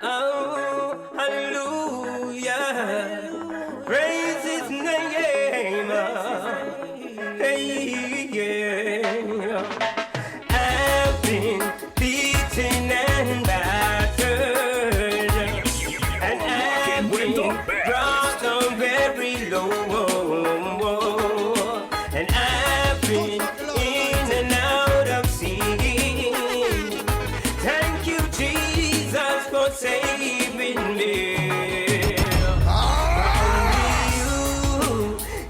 Oh, hallelujah. Praise his name. Hey, yeah. I've been beaten and battered, and I've been brought down very low, and I've been in and out of sin. Thank you, Jesus, for saving me. Only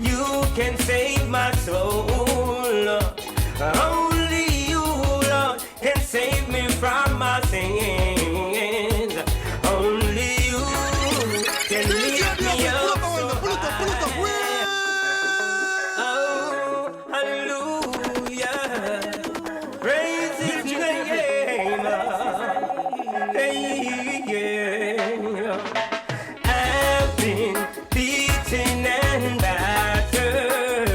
you can save my soul. Only you, Lord, can save me from my sins. Only you can lift me up so high. Oh, hallelujah. Praise his name. Hey, yeah. I've been beaten and battered,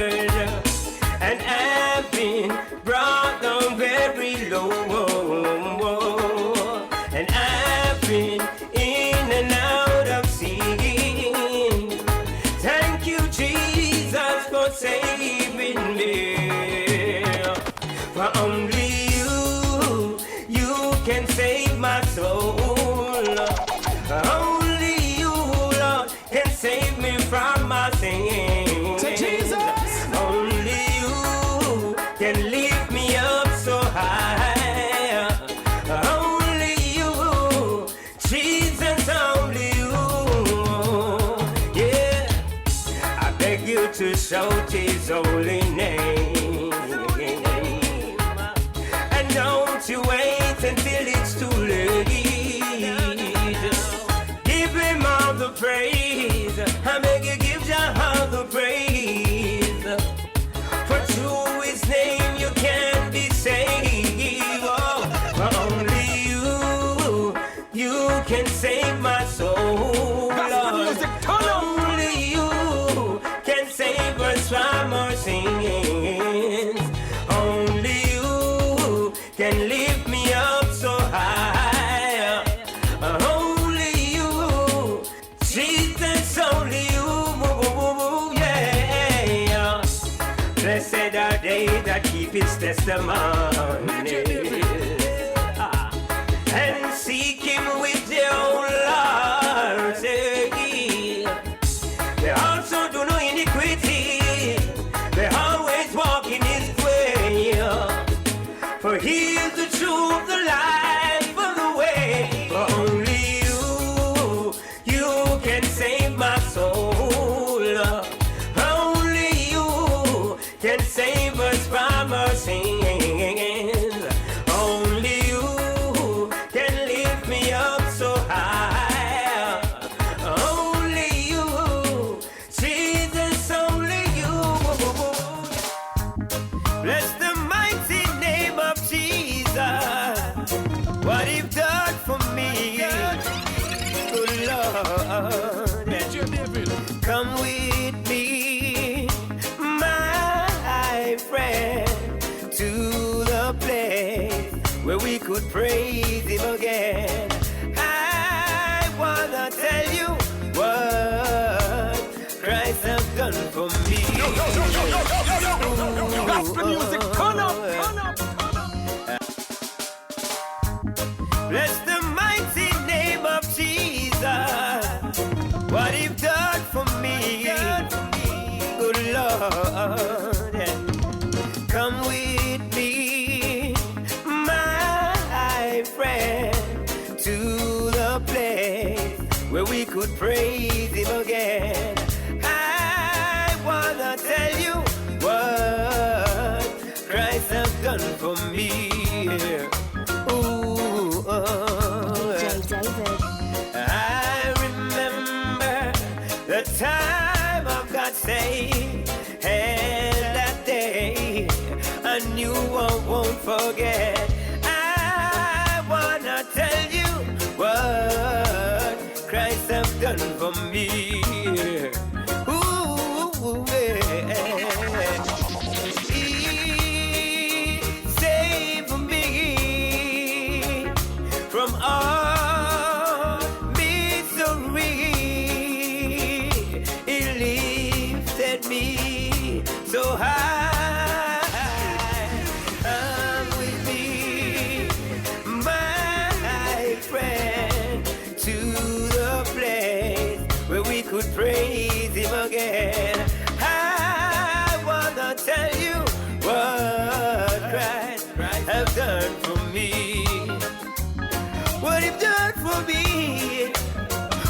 and I've been brought down very low, and I've been in and out of sin. Thank you, Jesus, for saving me. For only you can save my soul. Only you, Lord, can save me from my sins. Jesus. Only you can lift me up so high. Only you, Jesus, only you. Yeah, I beg you to shout his holy name. And don't you wait until it's too late. Give him all the praise. I beg you, give Jah all the praise. For through his name you can be saved. Oh, only you can save my soul. Lord. Only you can save us from our sins. Only you can lift me up so high. Only you, Jesus, only you, yeah. Blessed are they that keep his testimony and seek him with their whole heart. They also do no iniquity. They always walk in his way. For he is the truth, the life, and the way. For only you can save my soul. Only you can save us from our sins. Only you can lift me up so high. Only you, Jesus, only you. Bless the mighty name of Jesus. What you've done for me, good Lord. DJ David. Come with me, my friend, to the place where we could praise him again. I wanna tell you what Christ has done for me. Gospel music, turn up, turn up. Bless the mighty name of Jesus. What you've done for me, good Lord. Come with me, my friend, to the place where we could praise him again. I wanna tell you what Christ has done for me. Ooh, DJ David. I remember the time I got saved, and that day I knew I won't forget. I wanna tell you what Christ has done for me. Ooh, yeah. He saved me from all praise Him again. I wanna tell you what Christ have done for me. What He's done for me.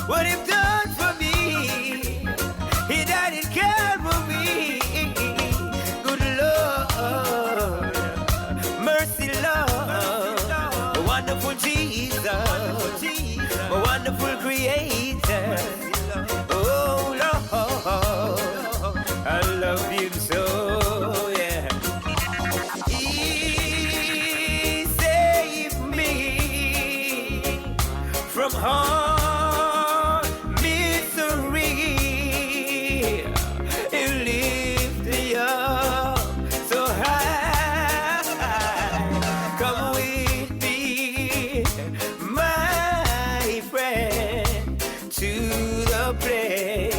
What He's done for me. He died in Calvary. Good Lord, mercy Lord, a wonderful Jesus, a wonderful Creator. Oh Lord, I love Him so, yeah. He saved me from hard misery. He lifted me up so high. Come with me, my friend, to the place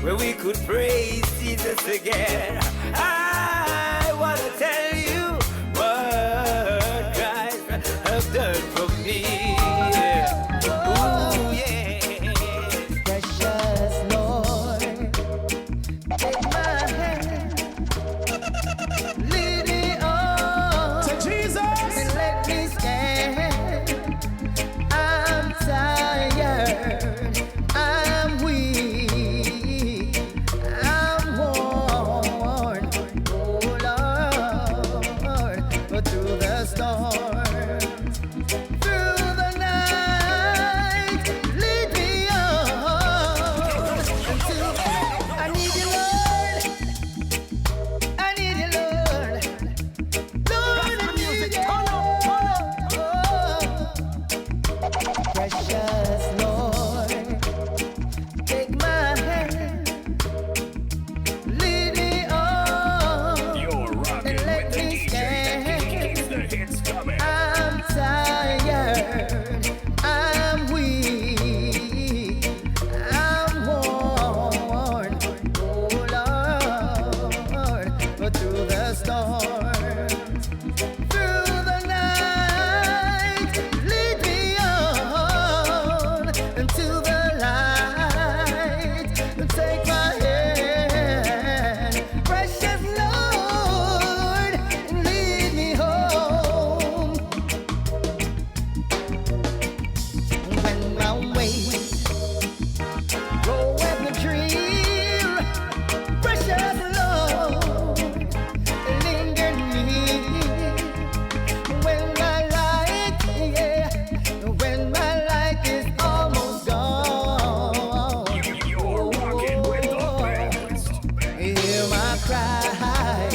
where we could praise Jesus again. I want to tell you what Christ has done for me. Ooh, yeah. Precious Lord, take my hand, lead me on, To Jesus. and let me stand. I'm tired, I'm weak, I'm worn, oh Lord, but through the storm, through the night, lead me on until I need you, Lord. I need you, Lord. Lord, I need you. Precious Lord, take my hand, lead me on, You're rocking and let with the me DJ that keeps the hits coming. I'm tired, I'm weak, I'm worn, oh Lord, but through the storm, through the night, lead me on into the light, take my hand, precious Lord, and lead me home. When my ways grow at the dream, precious Lord, linger near. When my light, when my light is almost gone, You're rocking with the best. hear my cry,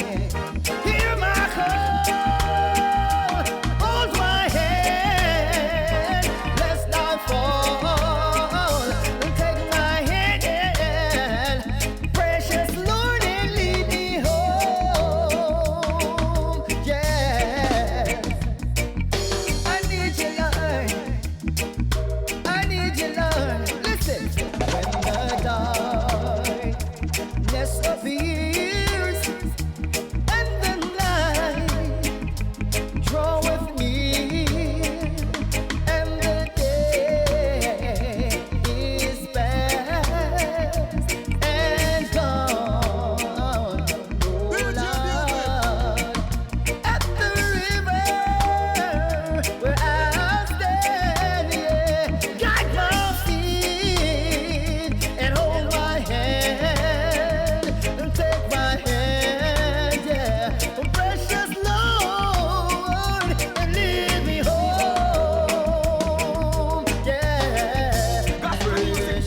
hear my call, hold my hand, lest I fall, take my hand, precious Lord, and lead me home. Yes, I need you, Lord. I need you, Lord. Listen, when the darkness appears and the night draweth near, and the day is past and gone, oh Lord, at the river where I'll stand, yeah, guide my feet and hold my hand and take my hand, yeah, oh, precious Lord, and lead me home, yeah, precious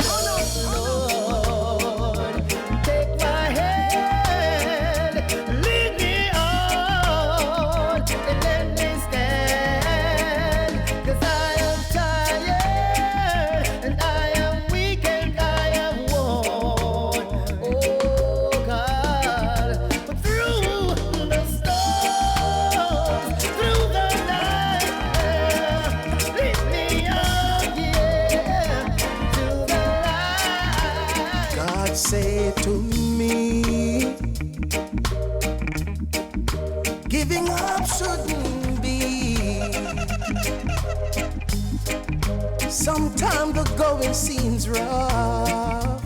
Lord, take my hand, lead me on, and let me stand, 'cause I am tired, and I am weak, and I am worn, oh God, but through the storm, through the night, lead me on, yeah, to the light. God said to me, giving up shouldn't be. Sometimes the going seems rough,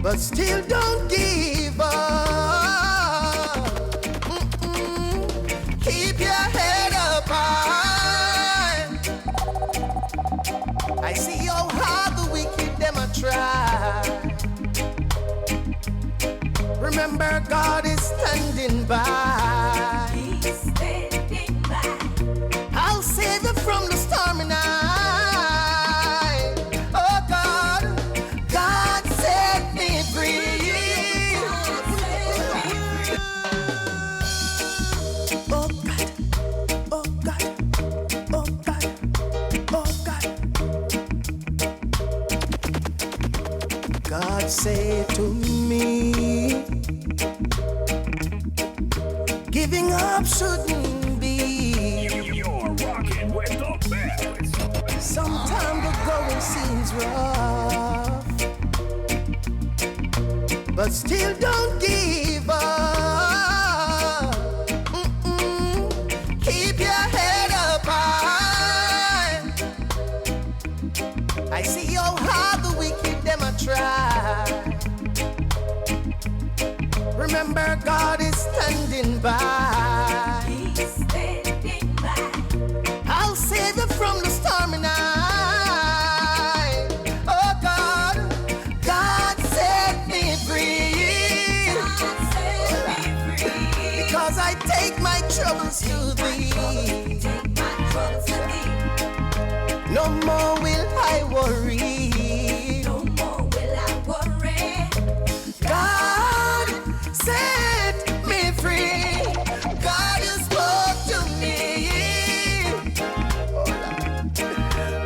but still don't give up. Keep your head up high. I see how hard the wicked them a try. Remember, God is standing by. He's standing by. I'll save you from the stormy night. Oh God, God set me free. Oh God, oh God, oh God, oh God. God said to me, giving up shouldn't be. You're rocking with the best. Sometimes the going seems rough, but still don't give up. Keep your head up high. I see how hard the wicked them a try. Remember, God is standing by. He's standing by. I'll save you from the stormy night. Oh God, God set me free. God set me free. Because I take my troubles to thee. Take my troubles to thee. No more will I worry. No more will I worry. God set me free. God has spoke to me.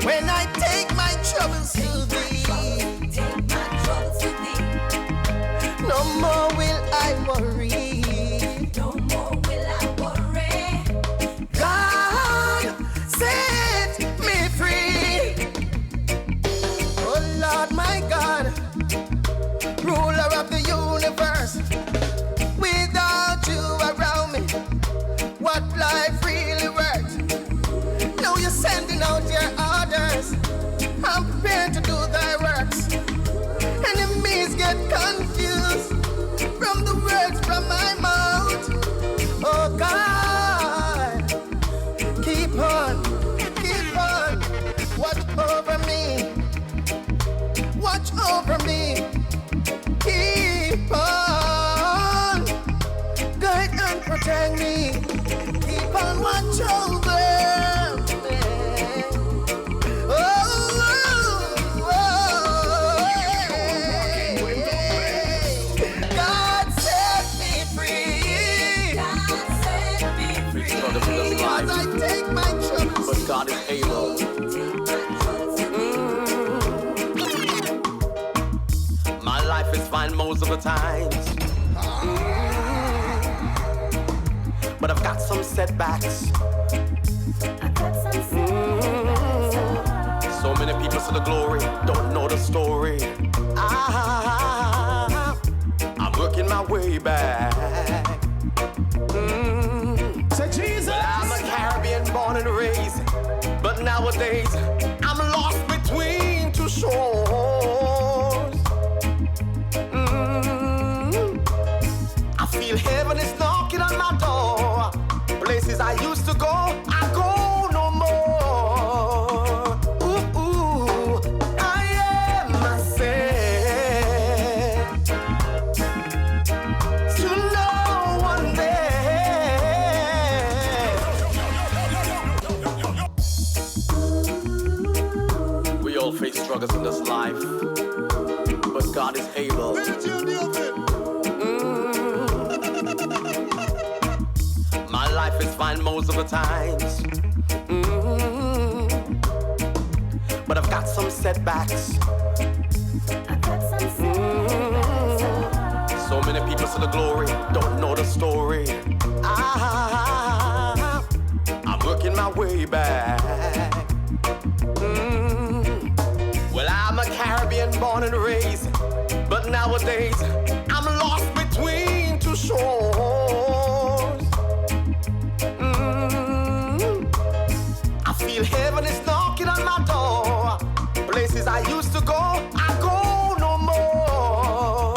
When I take my troubles to thee, Take my troubles to thee. no more will I worry. No more will I worry. God set me free. Oh Lord my God, ruler of the universe. Without you around me, what life really worth? Now you're sending out your orders. I'm prepared to do thy works. Enemies get confused from the words from my mouth. Oh God, keep on, watch over me, watch over me, keep on, guide and protect me, keep on watch over me. Oh, God set me free. God set me free. Because I take my troubles. But God is able. Take my troubles to thee. My life is fine most of the times. But I've got some setbacks. So many people see the glory, don't know the story. I'm working my way back. Say Jesus. I'm a Caribbean born and raised, but nowadays I'm lost between two shores. I feel heaven is knocking on my door. Places I used to go, I go no more. Ooh, I am myself to no one there. We all face struggles in this life, but God is able. My life is fine most of the times. But I've got some setbacks. So many people see the glory, don't know the story. I'm working my way back. Well, I'm a Caribbean born and raised, but nowadays I'm lost between two shores. I feel heaven is knocking on my door. Places I used to go, I go no more.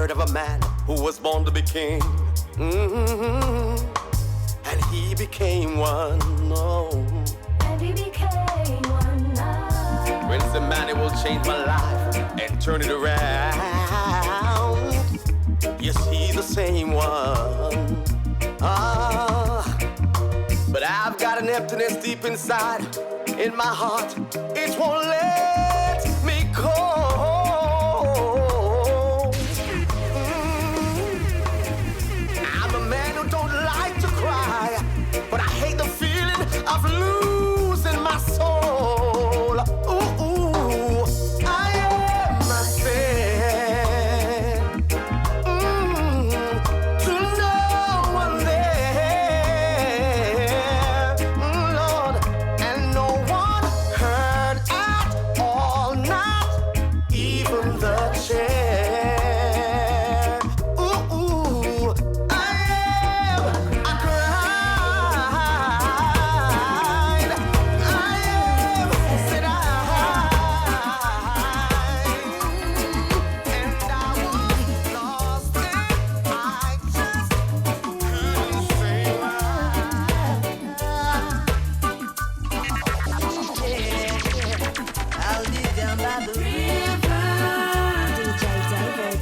heard of a man who was born to be king. And he became one. Oh. And he became one now. Prince Emmanuel changed my life and turned it around. Yes, he's the same one. But I've got an emptiness deep inside in my heart. It won't let me go. I'm a man who don't like to cry, but I hate the feeling of losing my soul. Ooh, I am myself. To no one there, Lord, and no one heard at all, not even the chair. Ooh, I am, I cried, I am, said I, and I was lost and I just couldn't say why. I'll be down by the river, DJ David.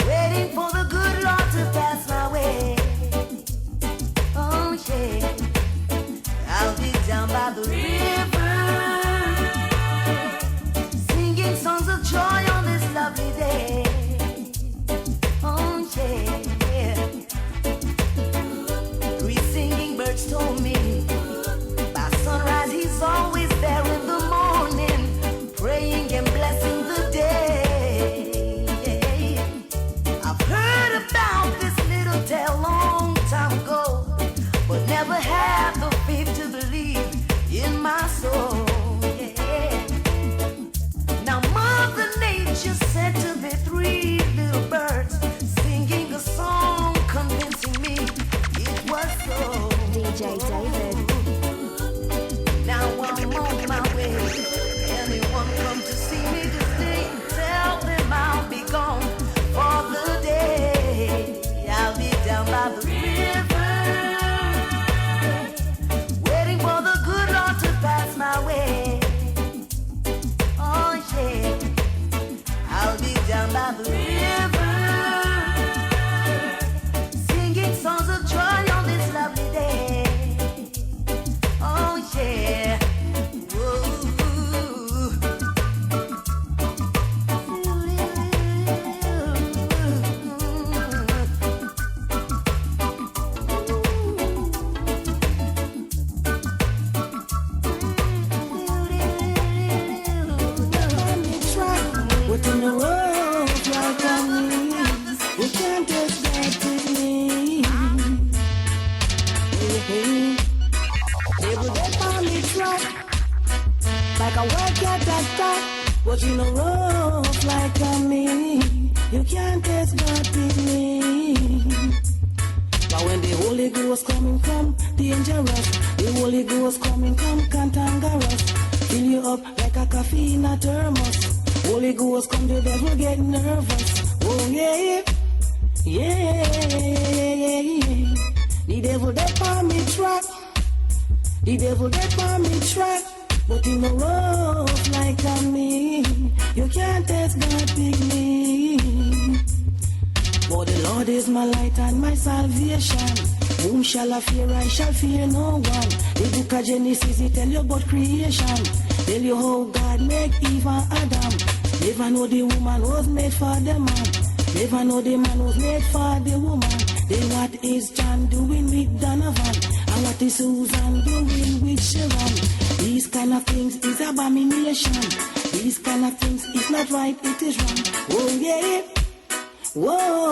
waiting for the good Lord to pass my way. Oh yeah, I'll be down by the river, singing songs of joy on this lovely day. Oh yeah, three singing birds told me by sunrise he's always there in the morning, praying and blessing the day. I've heard about this little tale long time ago, but never had the faith to believe in my soul. Yeah. Now Mother Nature said to the three little birds, singing a song, convincing me it was so. DJ David. Now I'm on my way. Anyone come to see me today? Tell them I'll be gone for the day. I'll be down by the river, waiting for the good Lord to pass my way. Oh yeah, I'll be down by the river, singing songs of joy on this lovely day. Oh yeah. Whoa. What in the world like on me? You can't just get with me. Hey, they will get on me track like a work at that top. What in the rough like on me? You can't just get with me. But when the Holy Ghost coming come dangerous, the Holy Ghost coming come cantangerous. Fill you up like a coffee in a thermos. Holy Ghost come, the devil get nervous. Oh yeah, yeah. The devil that on me track. The devil that on me track. But in the rough like on me, you can't test God big me. For the Lord is my light and my salvation. Whom shall I fear? I shall fear no one. The book of Genesis, it tell you about creation. Tell you how God make Eve and Adam. Never know the woman was made for the man. Never know the man was made for the woman. Then what is John doing with Donovan? And what is Susan doing with Sharon? These kind of things is abomination. These kind of things is not right, it is wrong. Oh yeah. Whoa,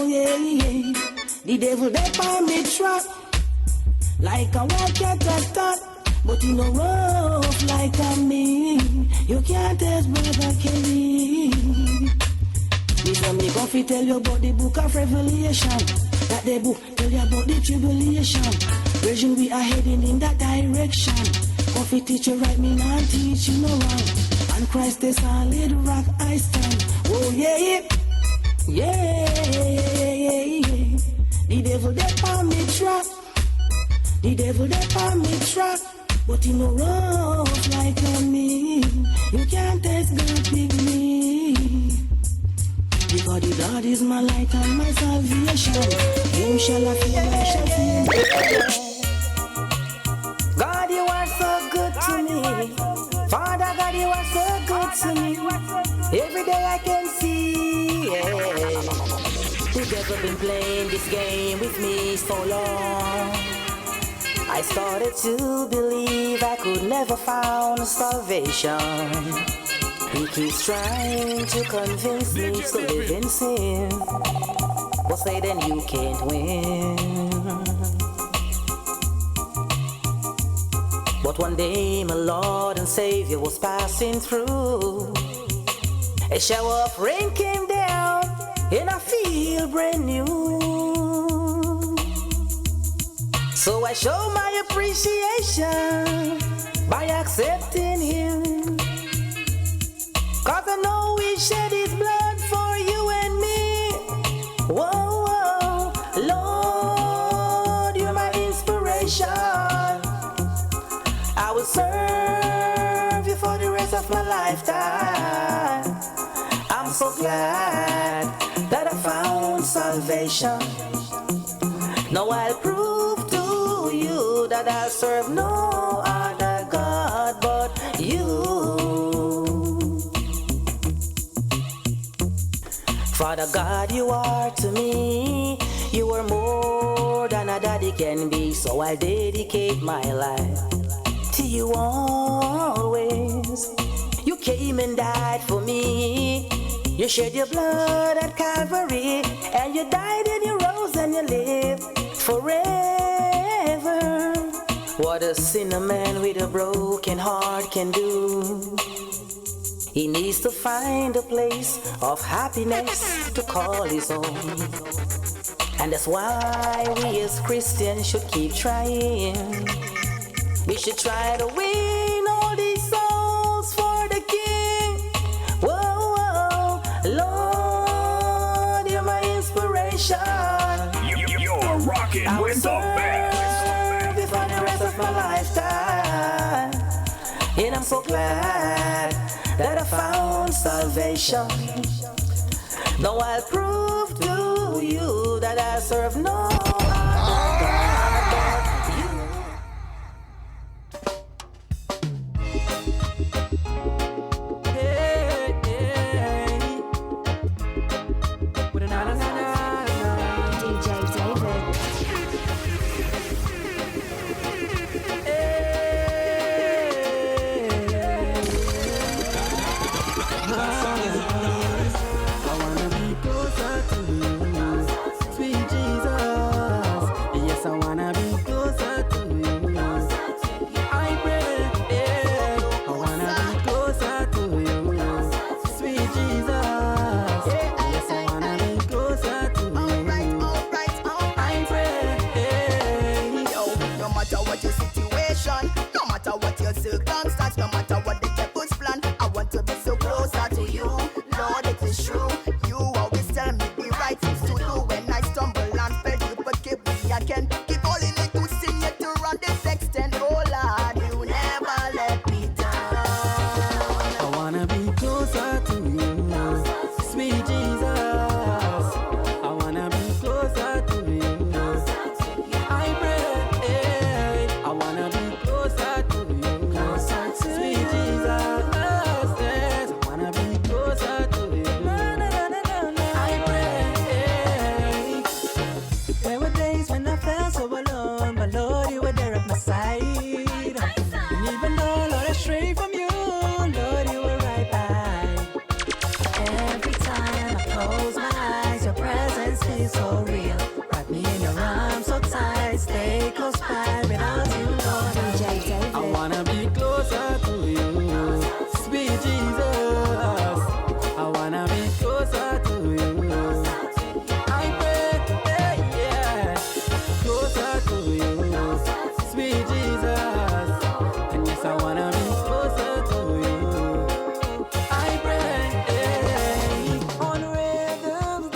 yeah, yeah. The devil they on me trap like a walk at the top. But you know rough like a me. You can't test brother Kelly. This one me go fi tell you about the book of Revelation. That the book tell you about the tribulation. Virgin we are heading in that direction. Go fi teach you right, me not teach you no wrong. And Christ the solid rock I stand. Oh yeah, yeah. Yeah. The devil that on me trap. The devil that on me trap. But he no rough like on me. You can't test God big me. Because the Lord is my light and my salvation. Him shall I fear, I shall fear. God, you are so good to me. Father God, you are so good to me. Every day I can see, yeah. The devil been playing this game with me so long. I started to believe I could never find salvation. He keeps trying to convince me to live in sin, but say then you can't win. But one day my Lord and Savior was passing through. A shower of rain came down and I feel brand new. So I show my appreciation by accepting Him. Cause I know He shed His blood for you and me. Whoa, whoa, Lord, you're my inspiration. I will serve you for the rest of my lifetime. I'm so glad that I found salvation. Now I'll prove to you that I'll serve no other God but you. Father God, you are to me. You are more than a daddy can be. So I dedicate my life to you always. You came and died for me. You shed your blood at Calvary, and you died and you rose and you lived forever. What a sinner man with a broken heart can do. He needs to find a place of happiness to call his own. And that's why we as Christians should keep trying. We should try to win all these souls for the King. Whoa, whoa, Lord, you're my inspiration. You're rocking with the best. For the rest of my lifetime. And I'm so glad that I found salvation. Now I'll prove to you that I serve no other God but you. DJ David. No matter what your circumstance, no matter what the devil's plan, I want to be so closer to you. Lord, it is true. You always tell me the right things to do. When I stumble and fail, you forgive me again. Keep holding me to sin yet to run this extent. Oh Lord, you never let me down. I wanna be closer to you, sweet Jesus. I wanna be closer to you. I pray, I wanna be closer to you, sweet Jesus. Yes, I wanna be closer to you. I pray. There were days when I felt so alone, but Lord, you were there at my side. And even though, Lord, I strayed from you, Lord, you were right by. Every time I close my eyes, your presence feels so real. Wrap me in your arms so tight, stay close by without you, Lord. DJ David. I wanna be closer to you, sweet Jesus. I wanna be closer to you. I pray, yeah, closer to you, sweet Jesus. And yes, I wanna be closer to you. I pray on rhythms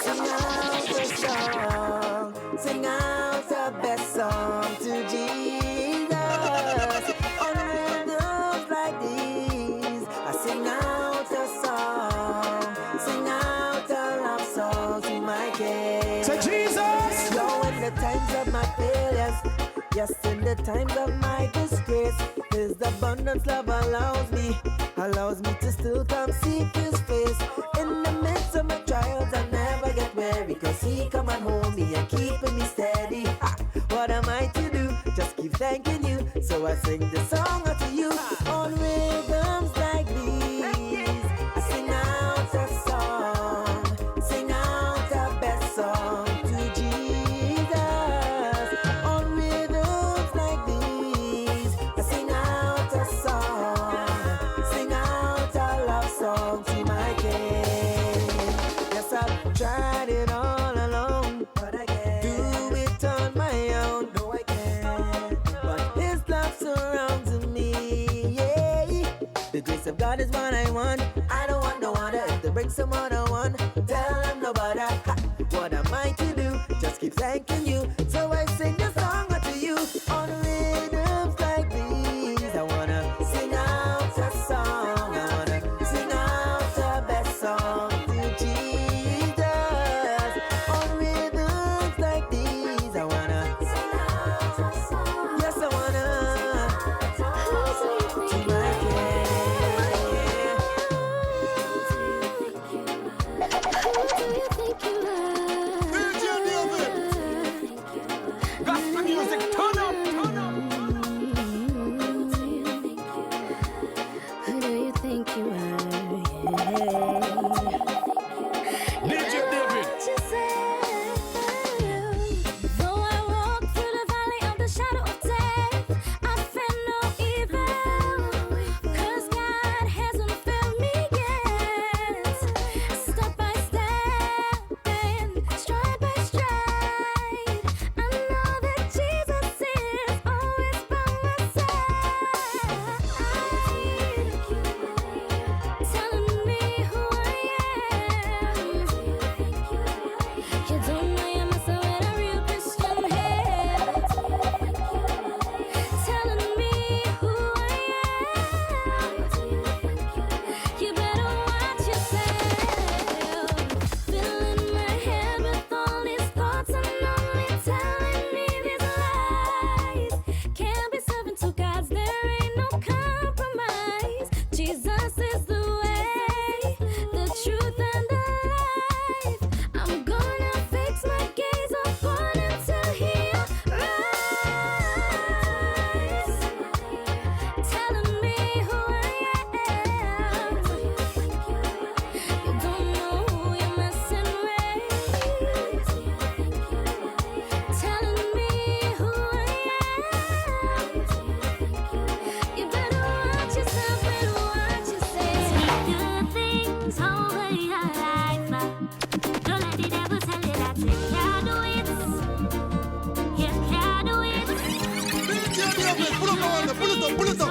sing out the song, sing out the best song to Jesus. On rhythms like these, I sing out a song, sing out a love song to my King. Say Jesus. Yo, in the times of my failures, yes, in the times of my disgrace, His abundance love allows me to still come seek His face. In the midst of my trials, I never get weary, cause He come and hold me and keeping me steady. What am I to do? Just keep thanking You. So I sing the song unto You. On rhythms like these, I sing out a song, sing out the best song to Jesus. On rhythms like these, I sing out a song, sing out a love song to my King. Yes, I've tried it all alone, but I can't do it on my own. No, I can't. But His love surrounds me. Yeah, the grace of God is what I want. I don't want no other. If they bring some other one, tell them no bother. What am I to do? Just keep thanking You. So I sing the song unto You. On rhythms like these, I wanna sing out a song. I wanna sing out the best song to Jesus. On rhythms like these, I wanna sing out a song. Yes, I wanna to my King. Gospel music, turn up, turn up. Who do you think you are? DJ David. Though I walk through the valley of the shadow of death, I fear no evil, 'cause God hasn't failed me yet. Step by step and stride by stride, I know that Jesus is always by my side, telling me who I am. You don't know you're messing with a real Christian here, telling me who I am. You better watch yourself. Filling my head with all these thoughts and only telling me these lies. Can't be serving two gods, there ain't no compromise. Jesus is the way, the truth and the life. I'm gonna fix my gaze upon Him till He arrives, telling me who I am. You don't know who you're messing with, telling me who I am. You better watch yourself and watch yourself. Speak good things over your life. Don't let the devil tell you that you can't do it. You can't do it. DJ David, pull up on the, pull it up, pull it up.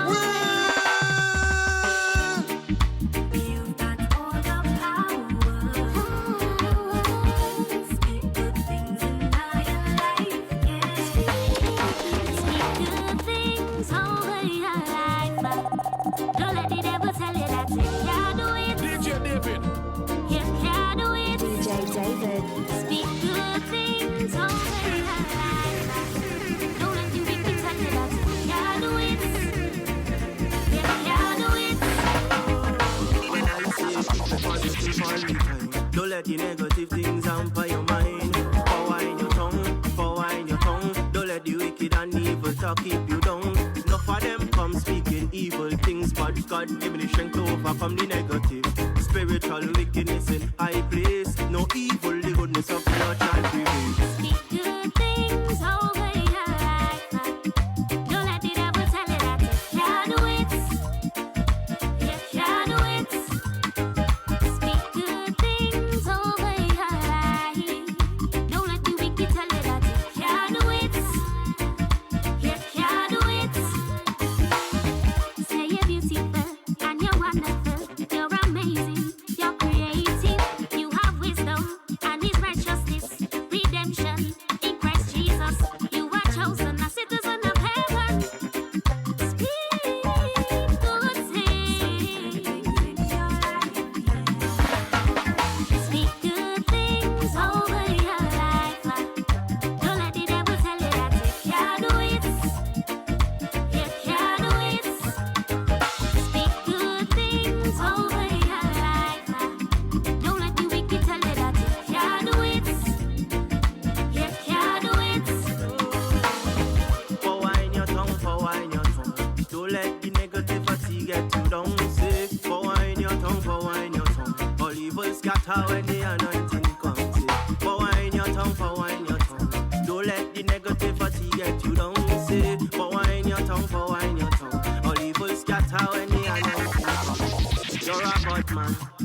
You've got all the power. Speak good things in my life. Yeah. Speak good things over your life. Don't let the devil tell you that you can't do it. DJ David. You can't do it. DJ David. Speak good things over your life. Don't let the wicked tell you that you can't do it. You can't do it. When I say keep the positive all the time, don't let the negative things hamper your mind. Power in your tongue, power in your tongue. Don't let the wicked and evil talk keep you down. Enough of them come speaking evil things, but God give me the strength to overcome the negative. Spiritual wickedness in high place. No evil, the goodness of God shall prevail. Speak good things over your life. Don't let the devil tell you that you can't do it. You can't do it. Speak good things over your life. Don't let the wicked tell you that you can't do it. You can't do it. Say you're beautiful and you're wonderful. You're amazing. You're creative. You have wisdom and His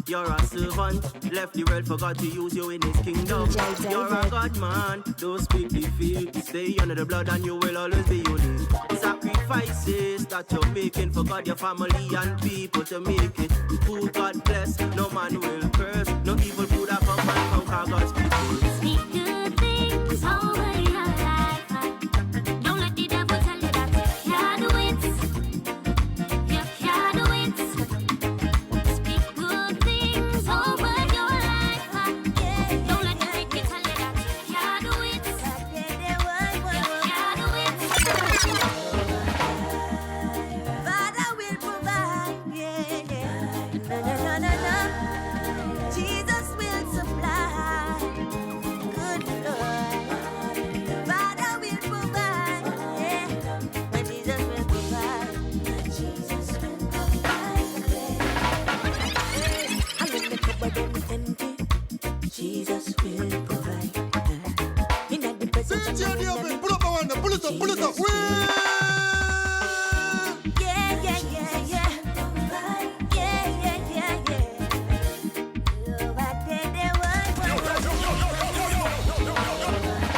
You're a servant, left the world for God to use you in his kingdom. DJ You're a David. God man, don't speak defeat. Stay under the blood and you will always be unique. Sacrifices that you're making for God, your family and people to make it. Who God bless, no man will curse. No evil could have come and conquer God's people. Speak good things over your life. Don't let the devil tell you that you can't do it. You can't do it. Speak good things over your life. Don't let the wicked tell you that you can't do it. You can't do it. Father will provide, yeah, yeah. Na, na, na, na, na. Jesus will supply. Good Lord. Father will provide, yeah. But Jesus will provide. Jesus will provide. And when the cupboard them empty, Jesus will provide. In the presence of the enemy, Pull up my one, pull it up, pull it up. yeah, yeah, yeah, yeah. Yeah, yeah, yeah, yeah. Oh, I did the one.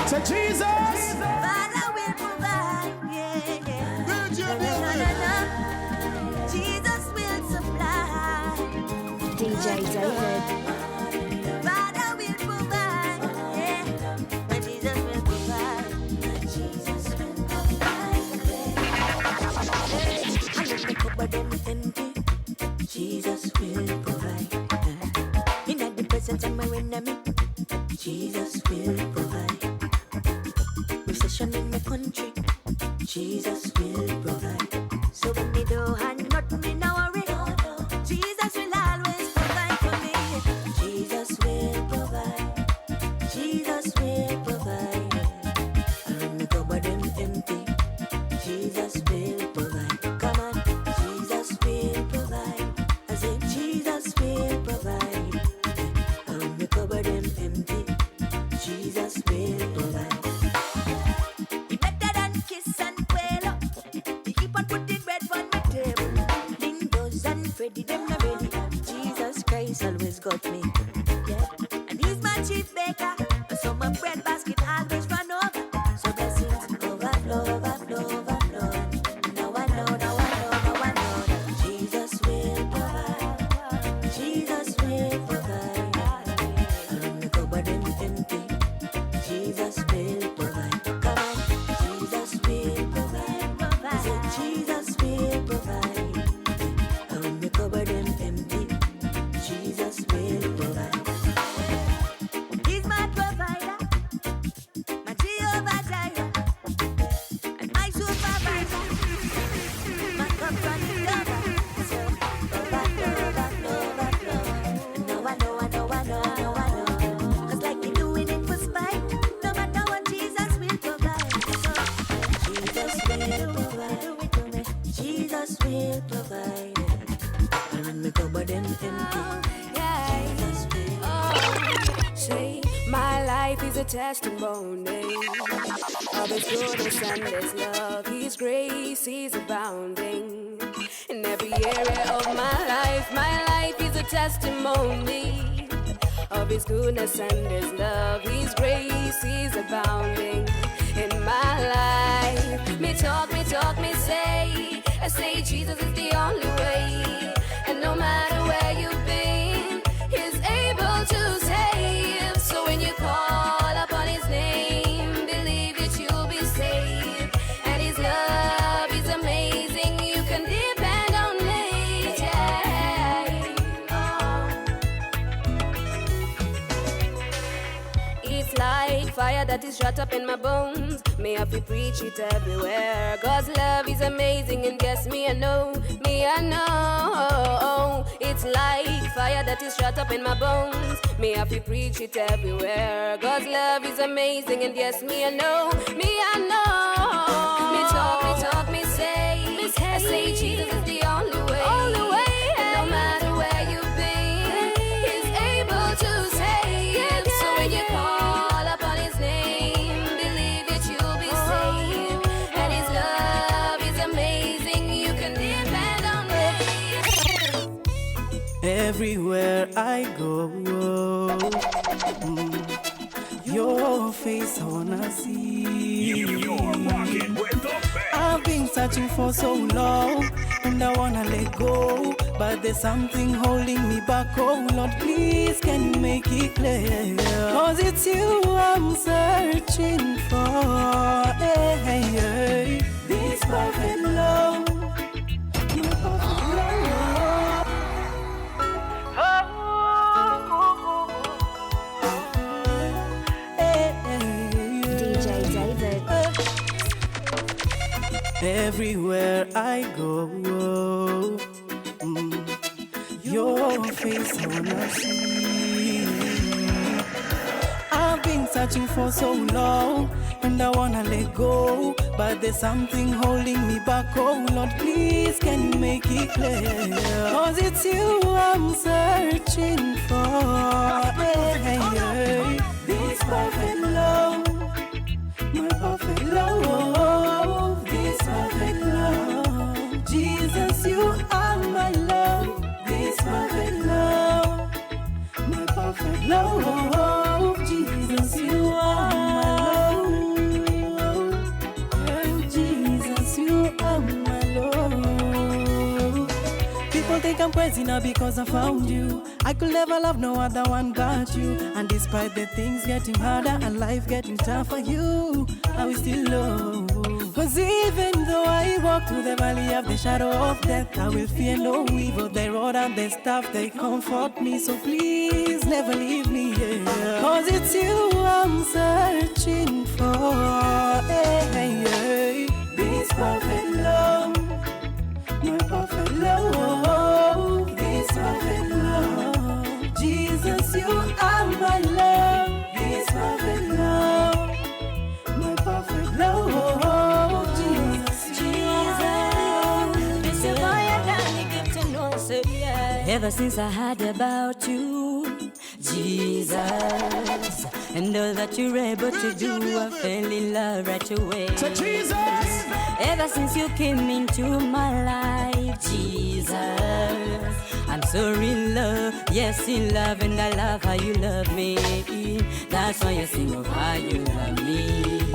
Say Jesus. Father will provide. Yeah, yeah. Na, na, na, na. Jesus will supply. DJ David. Father will provide. Yeah. But Jesus will provide. Jesus will provide. And if the cupboard them empty, Jesus will provide. In the presence of my enemy, Jesus will provide. Recession in the country, Jesus will provide. So when they don't have nothing, me no worry. Jesus will always provide for me. Jesus will provide. Jesus will provide. And when the cupboard them empty, Jesus will provide. Come on, Jesus will provide. I say Jesus will provide. And when the cupboard them empty, Jesus will provide. He better than kiss and quail up. He keep on putting bread on my table. Lindos and Freddy, them not ready. Jesus Christ always got me. Yeah. And he's my chief baker. So my bread basket always run over. So blessings overflow, overflow, overflow. Now I know, now I know, now I know that Jesus will provide. Jesus will provide. And when the cupboard them empty, Jesus will provide. Come on, Jesus will provide. I said Jesus will provide. And when the cupboard them empty, Jesus will provide. He's my provider, my Jehovah Jireh, and my supervisor. My cup running over. So overflow, overflow, overflow. Now I know, I know, I know, I know, I know. 'Cause like you're doing it for spite, no matter what, Jesus will provide. So Jesus will provide. Do it to me. Jesus will provide. And when the cupboard them empty, Jesus will. Say, my life is a testimony of His goodness and His love. His grace is abounding in every area of my life. My life is a testimony of His goodness and His love. His grace is abounding in my life. Me talk, me say. I say Jesus is the only way. And no matter where you've been, He's able to save. So when you call upon His name, believe that you'll be saved. And His love is amazing. You can depend on it. Yeah. It's like fire that is shut up in my bones. May have to preach it everywhere. God's love is amazing, and guess me, I know. It's like fire that is shut up in my bones. May have to preach it everywhere. God's love is amazing, and yes, me, I know. Me talk, me say. I say Jesus is the only way. And no matter where you've been, He's able to save. So when you call upon His name, believe that you'll be saved. And His love is amazing. You can depend on it. Everywhere Everywhere I go, your face I wanna see. You're rocking with the best. I've been searching for so long, and I wanna let go, but there's something holding me back. Oh Lord, please can you make it clear? Cause it's you I'm searching for. Hey, hey, hey. This perfect love, my perfect love. Hey, hey, DJ David. Everywhere I go, your face I wanna see. I've been searching for so long, and I wanna let go, but there's something holding me back. Oh Lord, please can you make it clear? Cause it's you I'm searching for. Hey, hey, hey. This perfect love, my perfect love, this perfect love. Jesus, you are my love. This perfect love, my perfect love. Jesus, you are my love. Jesus, you are my love. People think I'm crazy now because I found you. I could never love no other one but you. And despite the things getting harder and life getting tougher, you, I will still love. Cause even though I walk through the valley of the shadow of death, I will fear no evil. The road and the staff, they comfort me. So please never leave me here. Cause it's you I'm searching for. Hey, hey, hey. This perfect love, my perfect love. This perfect love. Jesus, you are my love. This perfect love, my perfect love. Jesus, This is why I can't get to know, so yeah. Ever since I heard about you, Jesus, and all that you're able to do, I fell in love right away. So Jesus, Ever since you came into my life, Jesus, I'm so in love, yes in love, and I love how you love me. That's why I sing of how you love me.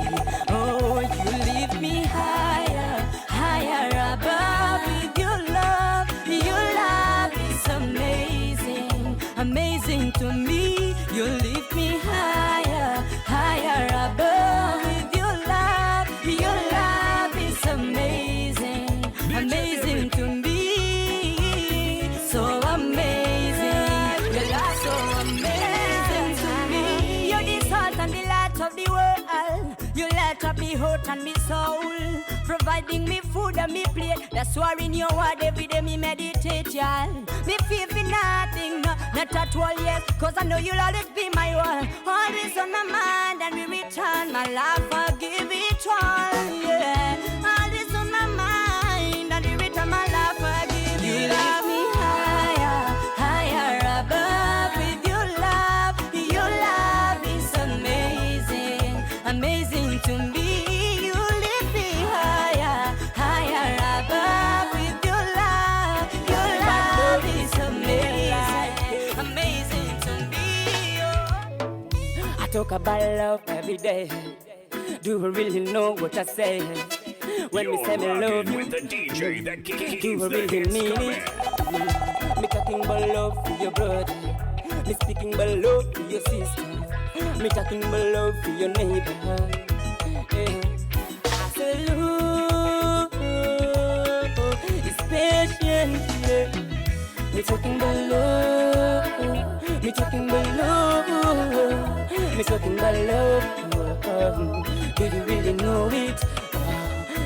Oh, you lift me higher, higher above with your love. Your love is amazing, amazing to me. You lift me higher, higher above with your love. Your love is amazing, amazing to me. So amazing, your love so amazing to me. You're the salt and the light of the world. You light up me heart and me soul, providing me food and me plate. That's why in your word every day me meditate, y'all. Me fear for nothing, no, not at all, yes. Cause I know you'll always be my one. Always on my mind and we return my life, I'll give it all, yeah. Always on my mind and we return my life, I'll give it all. You lift me higher, higher above with your love. Your love is amazing, amazing to me. You lift me higher, higher above with your love. Your love is amazing, amazing to me. Oh. I talk about love every day. Do you really know what I say? When You're we say me love rocking you, with the DJ that do keeps you the really hits mean coming. it? Me talking about love for your brother. Me speaking about love for your sister. Me talking about love for your neighbor. Yeah. I say love is patient. Yeah. Me talking about love. Me talking about love. Me talking about love. Do you really know it?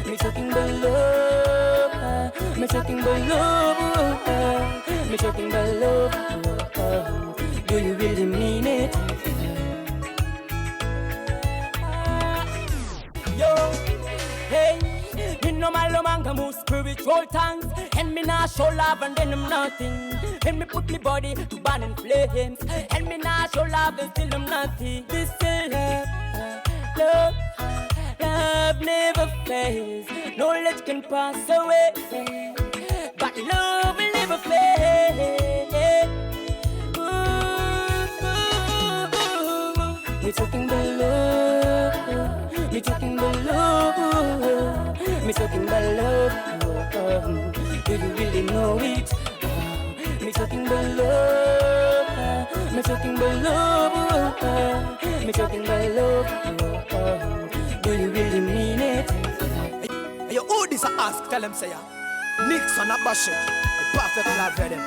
Me talking about love. Me talking about love. Me talking about love. Do you really mean it? Yo, hey, me no malomanga move spiritual tongues, and me not show love and then I'm nothing. And me put me body to burn in flames, and me not show love and still I'm nothing. This is love, love, love never fails. Knowledge can pass away, but love will never fail. Me talking about love. Me talking about love. Me talking about love. Do you really know it? Me talking about love. Me talking about love. Me talking about love. Do you really mean it? Hey, yo, who this I ask? Tell them say ya. Nixon a bash it. The perfect love for them.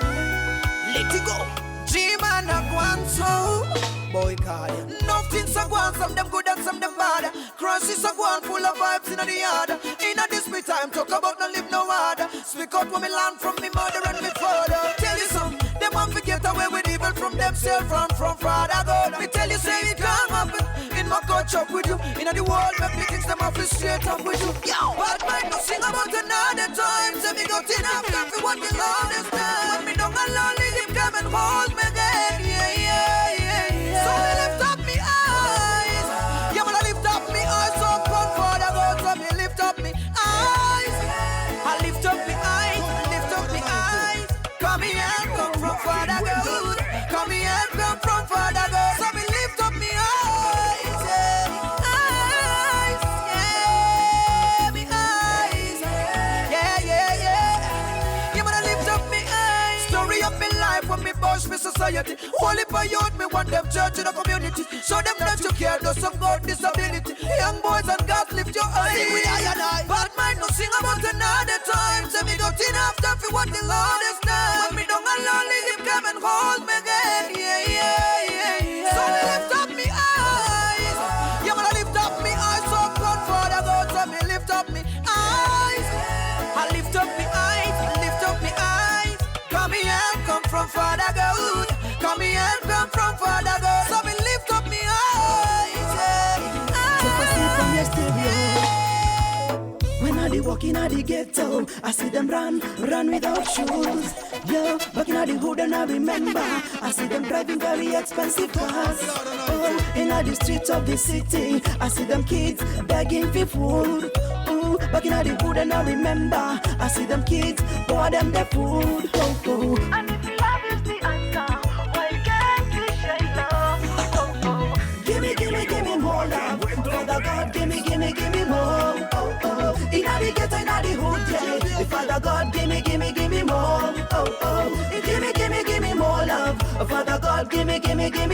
Let it go. G-man a gwan so. Boy call ya. Nothing's a gwan, some them good and some them bad. Crosses a gwan full of vibes in the yard. In a display time, talk about no live no harder. Speak out when me land from me mother and me father. Tell you some, them want to get away with evil from themselves and from Father God. Me tell you say it can't happen. In my catch up with you. In the world, make me things them off straight up with you. Yo, bad mind no sing about another time. Say me got enough time for what the Lord has done. When me don't alone, leave him come and hold me again. Yeah, yeah, yeah, yeah. So me lift up me eyes. Yeah, when I lift up me eyes, so come Father God, so me lift up me eyes. I lift up me eyes, lift up me eyes. Come here and come from Father God. Come here and come from Father God. So me lift up me eyes, yeah. Eyes, yeah, me eyes. Yeah, yeah, yeah. You wanna lift up me eyes. Story of me life when me boss me society. Only for youth, me want them church in the community. Show them that you care, do some God disability. Young boys and girls lift your eyes. Bad mind no sing about another time. Say me got enough time for what the Lord has done. When me don't alone, leave him come and hold me again. Yeah, yeah, yeah, yeah. So me lift up me eyes. You wanna lift up me eyes. So God Father God, so me lift up me eyes. I lift up me eyes, lift up me eyes. Come here and come from Father God. Come here and come from Father God. So me lift up me eyes, yeah. Take a sip from your stereo. When I dey walking at the ghetto, I see them run without shoes. Yo, back in the hood and I remember, I see them driving very expensive cars. Oh, in the streets of the city, I see them kids begging for food. Ooh, back in the hood and I remember, I see them kids pour them their food. Oh, oh. And if love is the answer, why can't we share love? Oh, oh. Give me more love. Father God, give me more. Oh, oh. Inna the ghetto, inna the hood, yeah. Father God, give me more. Oh, oh. Give me more love. Father God, give me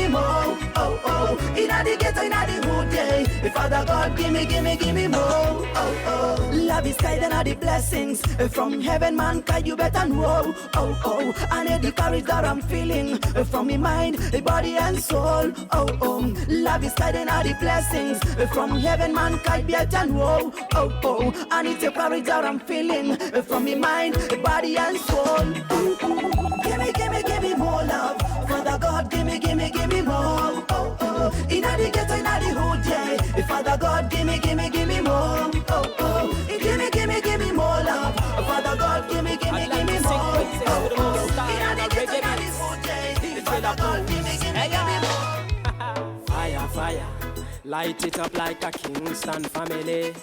more. Oh, oh. Inna the ghetto, inna the hood, yeah. Father God, give me more. Oh, oh. Love is kind of the blessings from heaven, mankind. You better know. Oh, oh. I need the courage that I'm feeling from my mind, body and soul. Oh, oh. Love is kind of the blessings from heaven, mankind. Better know. Oh, oh. I need the courage that I'm feeling from my mind, body and soul. Oh, oh. Give me more love. Father God, give me more. Oh, oh. Inna the ghetto, inna the hood, yeah. Father God, give me more. Oh, oh. Give me more love. Father God, give me more. Oh, oh. Inna the ghetto, inna the hood, yeah. Father God, give me more. Fire, fire, light it up like a Kingston family.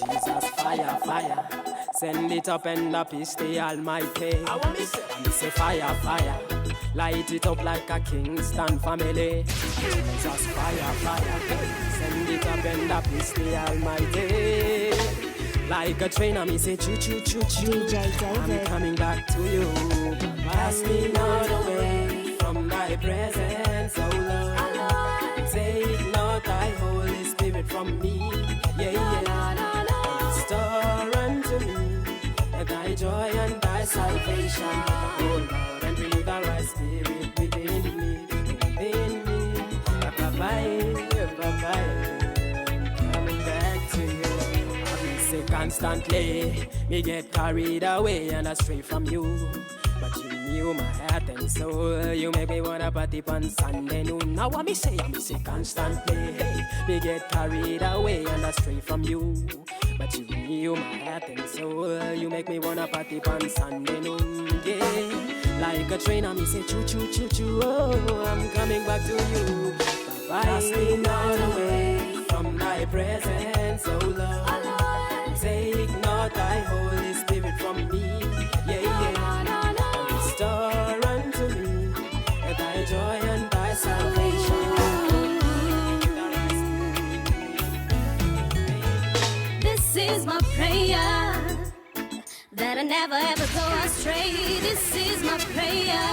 Jesus, fire, fire, send it up and up is the Almighty. I want me say fire, fire, light it up like a Kingston family. Jesus, fire, fire, send it up and up is the Almighty. Like a train, I me say choo choo choo choo. DJ David. I'm coming back to you. Pass me not away from thy presence, oh Lord. Take not thy Holy Spirit from me. Yeah, yeah. Restore unto me thy joy and thy salvation, oh Lord, and renew thy right spirit within me, within me. Coming back to you. I will say constantly, me get carried away and astray from you. But you knew my heart and soul. You make me wanna party on Sunday noon. Now what me say constantly. Me get carried away and astray from you. But you knew my heart and soul. You make me wanna party on Sunday noon. Yeah, like a train, I me say choo choo choo choo. Oh, I'm coming back to you. Pass me not away from thy presence, oh Lord. Take not thy Holy Spirit from me. Yeah, yeah. Restore unto me thy joy and thy salvation. is my prayer, that I never ever go astray. This is my prayer,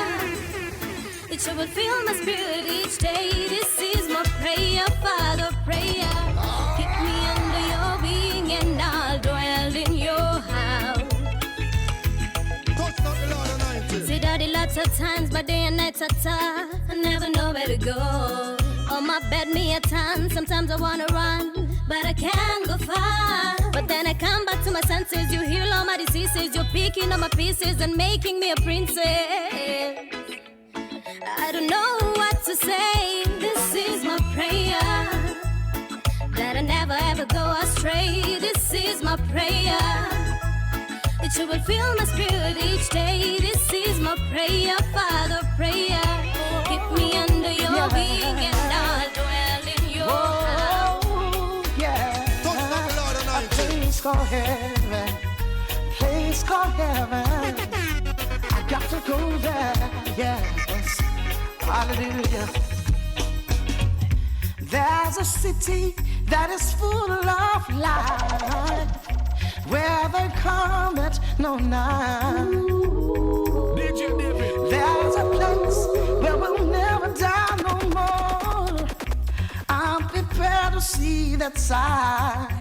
that you will fill my spirit each day. This is my prayer, Father, prayer. Keep me under your wing and I'll dwell in your house. See, Daddy, lots of times by day and night I never know where to go. On my bed, me at times, sometimes I wanna run, but I can't go far. But then I come back to my senses. You heal all my diseases. You're picking up my pieces and making me a princess. I don't know what to say. This is my prayer, that I never ever go astray. This is my prayer, that you will fill my spirit each day. This is my prayer, Father, prayer. Keep me under your wing and I'll dwell in your house. Yeah. A place called heaven, place called heaven. I got to go there, yes. Hallelujah. There's a city that is full of light, where there cometh no night. DJ David. There's a place where we'll never die no more. I'm prepared to see that side.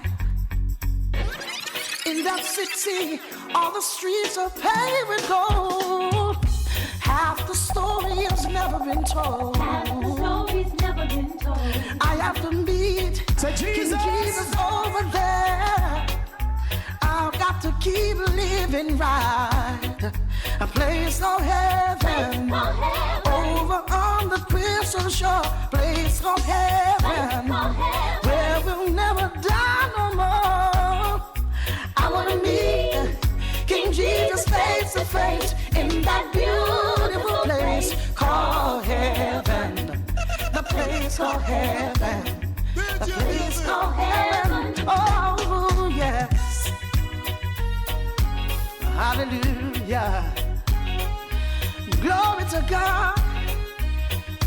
In that city, all the streets are paved with gold. Half the story has never been told. I have to meet King Jesus over there. I've got to keep living right. A place called heaven, over on the crystal shore. Place called heaven, where we'll never die no more. I want to meet King Jesus face to face in that beautiful place called heaven. The place called heaven. The place called heaven. Oh, yes. Hallelujah. Glory to God.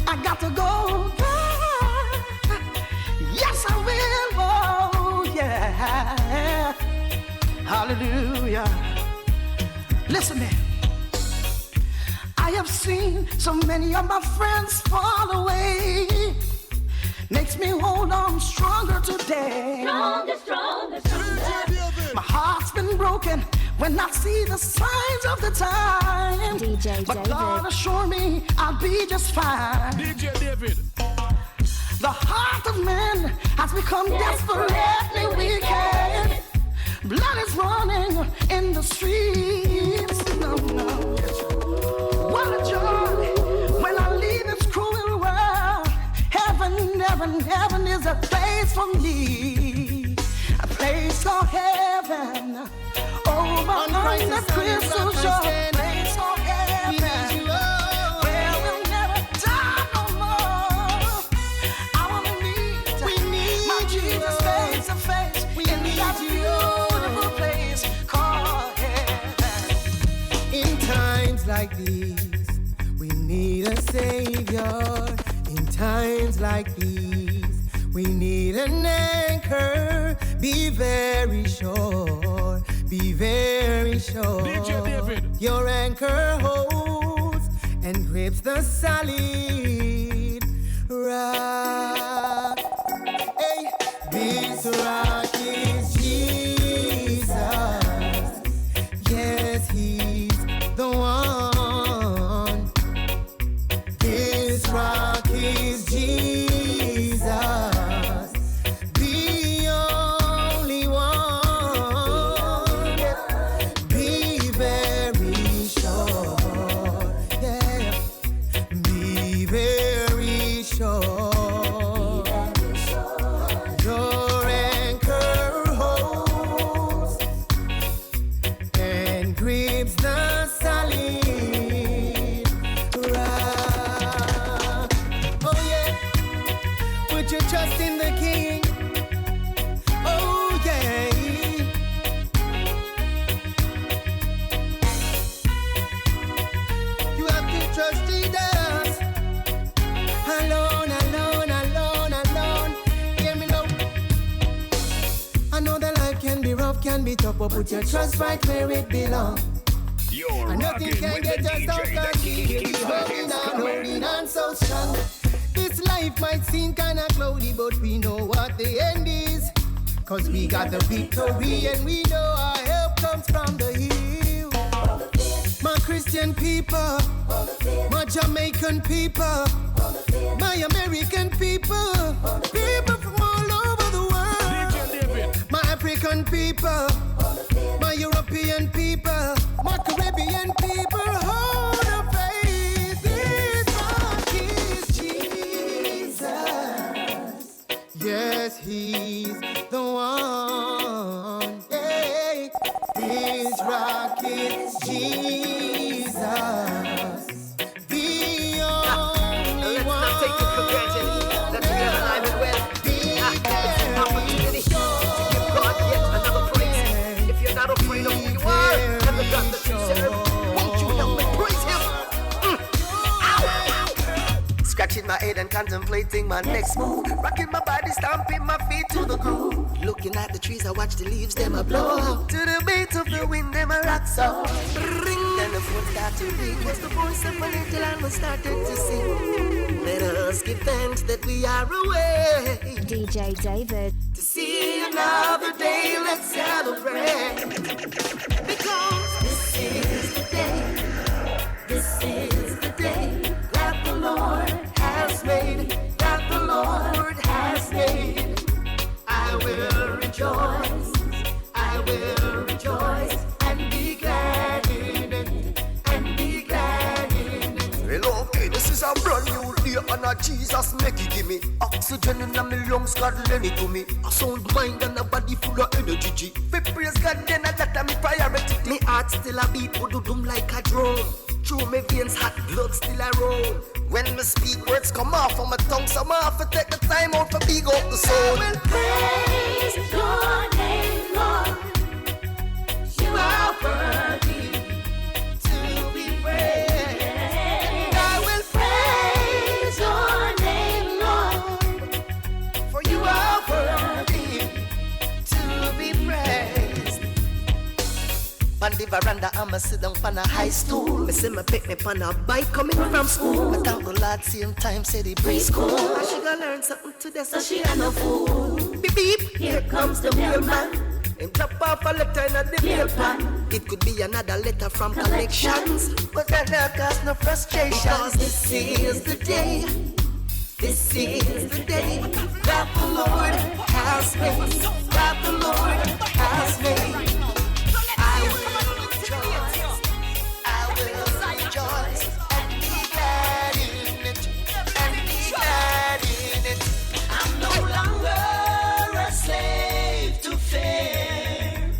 I got to go there. Yes, I will. Oh, yeah. Hallelujah. Listen, man. I have seen so many of my friends fall away. Makes me hold on stronger today. Stronger, stronger, stronger. My heart's been broken when I see the signs of the time. DJ But David. God assured me I'll be just fine. DJ David. The heart of man has become desperately wicked. Blood is running in the streets. No, no. What a joy when I leave this cruel world. Heaven, heaven, heaven is a place for me. A place called heaven. Over on the crystal shore. Place called heaven. Where we'll never die no more. I want to meet my Jesus face to face in that beautiful place called heaven. In times like these, we need a savior. In times like these, we need an anchor. Be very sure, be very sure. DJ David. Your anchor holds and grips the solid rock. Hey, this rock is Jesus. Yes, he's the one. This rock is Jesus, the only one. Be very sure, yeah. Be very sure. Your anchor can be tough, but put your trust right where it belongs. You're And nothing rocking can with get the us out DJ that of here. keeps We the hits holding coming. on so strong. This life might seem kinda cloudy, but we know what the end is. Cause we got the victory and we know our help comes from the hill. My Christian people, my Jamaican people, my American people, people from all over the world, my African people, my European people, my Caribbean people, hold the faith. This rock is Jesus. Yes, he's the one. Hey, this rock is Jesus. The only Let's one. not take it for granted that we are alive and well. It's an opportunity to give God yet another praise. If you're not afraid of who you are and the God that you serve, won't you help me praise Him? Ow! Scratching my head and contemplating my next move. Rocking my body, stomping my feet to the groove. Looking at the trees, I watch the leaves, them a blow. To the beat of the wind, them a rock song. Ring, then the phone start to ring. It's the voice of my little animal started to sing. Let us give thanks that we are awake. DJ David. To see another day, let's celebrate. Because this is the day. This is the day that the Lord has made. That the Lord has made. I will rejoice. I will rejoice and be glad in it. And be glad in it. Hello, okay, this is a brand new day and a Jesus make it give me oxygen in my lungs, God lend it to me. A sound mind and a body full of energy. G. Fi praise God, then that a me priority. Me heart still a beat, boom like a drum. Through my veins, hot blood still a roll. When me speak, words come off from my tongue, so I have to take the time out for big up the soul. I will praise your name, Lord. You are worthy to be praised. And I will praise your name, Lord. For you are worthy to be praised. On the veranda, I'ma sit down on a high stool. Me see me pick me on a bike coming from school. I thank the Lord same time, say the breeze cool. I she gonna learn something today, so she ain't no fool. Beep beep, here comes the mailman. And drop off a letter in the mail pan. It could be another letter from collections, but that not cause no frustration. Because this is the day. This is the day that the Lord has made. That the Lord has made. I will rejoice and be glad in it. And be glad in it. I'm no longer a slave to fear.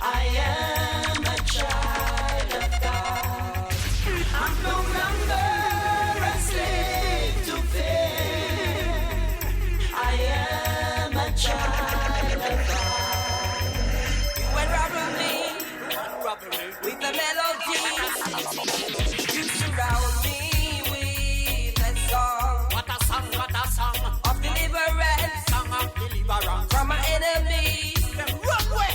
I am a child of God. I'm no longer a slave to fear. I am a child of God. You unravel me with the melody. You surround me with a song. What a song, what a song. Of deliverance. Song of deliverance. From my enemies. Run away.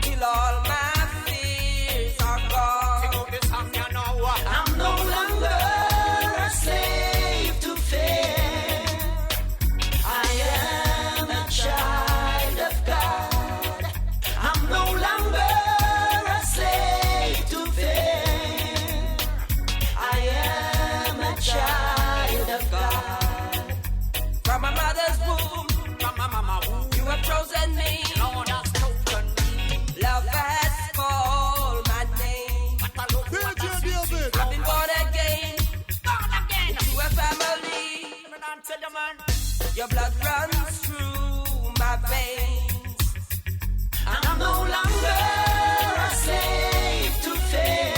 Till all my fears are gone. Take out the song, you know what? I'm no longer a slave to fear. I am a child of God. I'm no longer a slave to fear. I am a child of God. From my mother's womb. From my mama's womb. You have chosen me. Lord has chosen me. Love has called my name. I've been born again. Born again. To a family. Your blood runs through my veins. I'm no longer a slave to fear.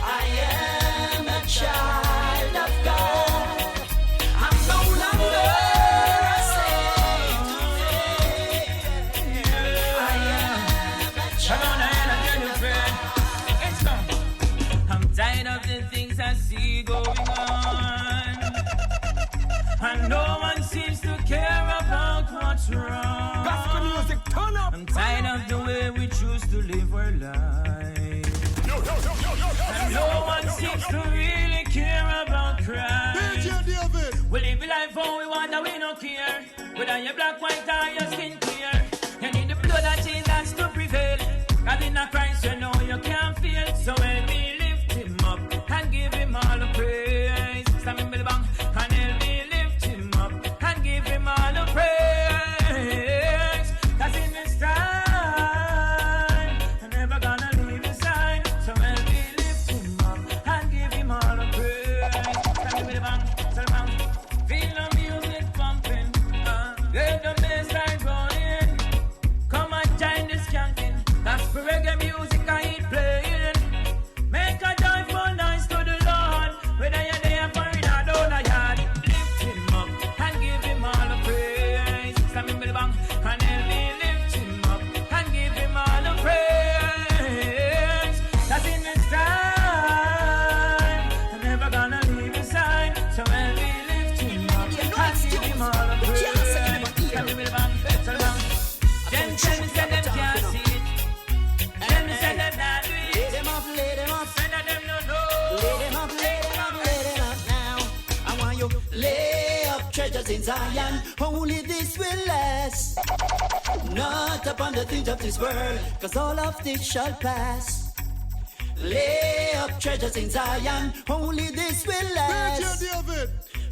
I am a child of God. I'm no longer a slave to fear. I am a child of God. I'm tired of the things I see going on. And no one care. Whether you're black, white, or your skin clear. You need the blood of Jesus to prevail. God in a Christ, you know you can't feel. So help me lift him up and give him all the praise. Stand in the bang and help me lift him up and give him all the praise. Cause in this time, I'm never gonna leave his side. So help me lift him up and give him all the praise. Stand in the bang, bang. Feel the music pumping, get the bass line rolling. Come and join this skanking. That's for reggae music I ain't playing. Make a joyful noise to the Lord. Whether you're there for it or down a yard. Lift him up and give him all the praise. Stand in the bang and help me lift him up and give him all the praise. That's in this time, I'm never gonna leave his side. So help me lift him up and give him all the praise. Stand in the bang, Then tell me say them can't see it. Tell me say them not do it. Lay them up, lay them up. None of them no know. Lay them up, lay them up, lay them up now. I want you lay up treasures in Zion. Only this will last. Not upon the things of this world, cause all of this shall pass. Lay up treasures in Zion. Only this will last.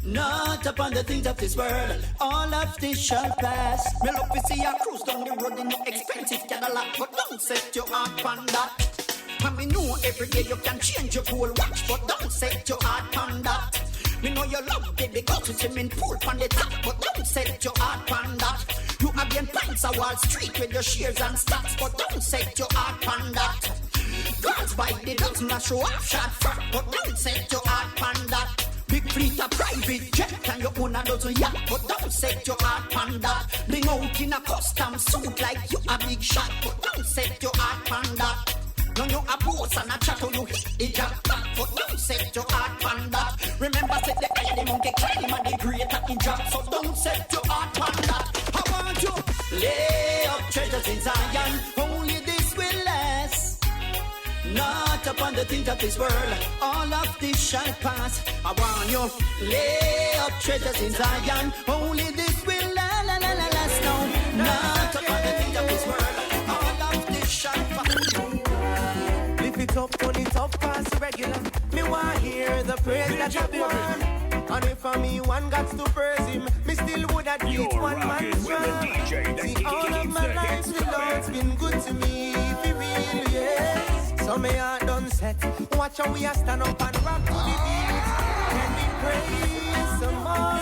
Not upon the things of this world, all of this shall pass. Me love to see a cruise down the road in an expensive Cadillac, but don't set your heart on that. And me know every day you can change your cool watch, but don't set your heart on that. Me know you love the go to swimming pool on the top, but don't set your heart on that. You have been pints of Wall Street with your shares and stocks, but don't set your heart on that. Girls by the dozen a show off shot fat, but don't set your heart on that. Big fleet a private jet and you own a dozen yacht, but don't set your heart on that. Bling out in a custom suit like you a big shot, but don't set your heart on that. Now you a boss and a chat or you hit the jackpot, but don't set your heart on that. Remember set the fire, the monkey climb and the greater in drop, so don't set your heart on that. I want you lay up treasures in Zion, only this will last. Not upon the things of this world, all of this shall pass. I want you lay up treasures in Zion, only this will last. No, not upon the things of this world, all of this shall pass. Lift it up, turn it up, pass regular. Me want hear the praise that you want. And if for me one got to praise him, me still would have beat one man strong. See all of my life, the Lord's been good to me, for real, yeah. So me heart done set. Watch how we a stand up and rock to the beat. Can we praise some more?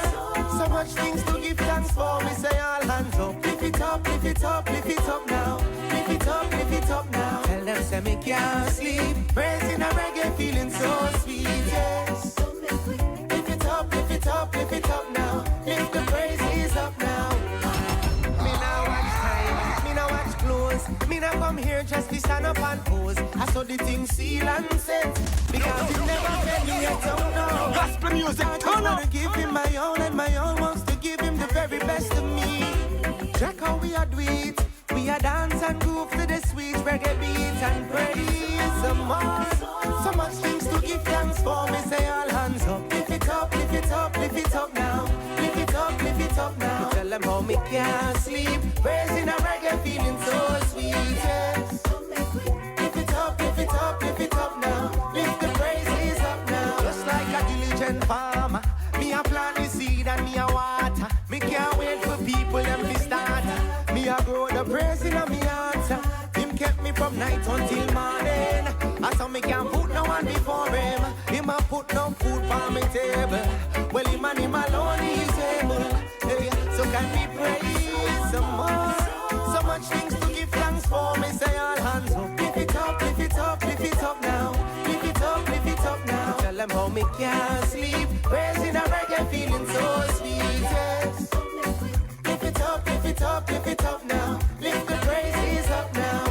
So much things to give thanks for. Me say all hands up. Lift it up, lift it up, lift it up now. Lift it up, lift it up now. Tell them say me can't sleep. Praising a reggae, feeling so sweet, yes. Lift it up, lift it up, lift it up now. Lift the praises up now. Me now watch time, me now watch clothes. Me now come here just to stand up and pose. I saw the thing seal and set. Because it never felt me yet, don't know. Gospel music, I turn up. wanna give him my own and my own wants to give him the very best of me. Check how we are do it. We are dance and groove to the sweet reggae beats and praise some more. So much things to give thanks for. Me say all hands up. Lift it up, lift it up, lift it up now. Lift it up, lift it up now. Tell them how me can't sleep. Praising a reggae, feeling so sweet, yes. Lift it up, lift it up, lift it up now. Lift the praises up now. Just like a diligent farmer, me a plant the seed and me a water. Me can't wait for people them to start. Me a grow the praise in a me answer. Him kept me from night until morning. I saw me can't put no one before him. Him a put no food on my table. Well him and him alone is able. Hey, so can we praise some more? So much things to give thanks for. Me say all hands up. Lift it up, lift it up, lift it up now. Lift it up, lift it up now. Tell them how me can't sleep. Praising a reggae, feeling so sweet, yes. Lift it up, lift it up, lift it up now. Lift the praises up now.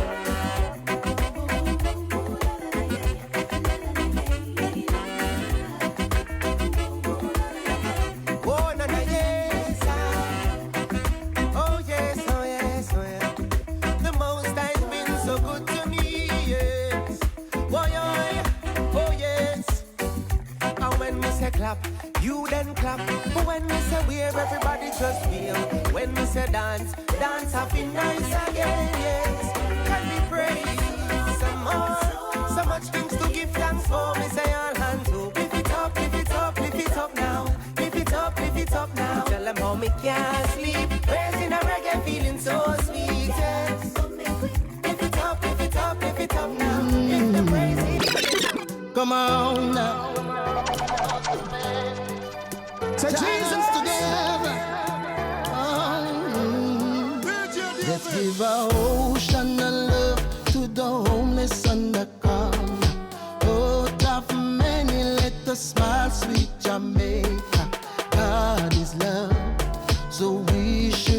Oh, no, no, yes, oh, yes, oh, yes, oh, yeah. The Most High's been so good to me, yes. Oh, yeah, oh, yes. And when we say clap, you then clap. But when we say wave, everybody just feel. Then me say dance, dance happy nice again, yes. Can we praise some more? So much things to give thanks for. Me say all hands up, lift it up, lift it up, lift it up now. Lift it up, lift it up now. Tell them how me can't sleep. Praising a reggae, feeling so sweet, yes. Lift it up, lift it up, lift it up now. Lift the praise. Come on now. Say Jesus together. Let's give our ocean of love to the homeless and the calm. Out of many, let us smile, sweet Jamaica. God is love, so we should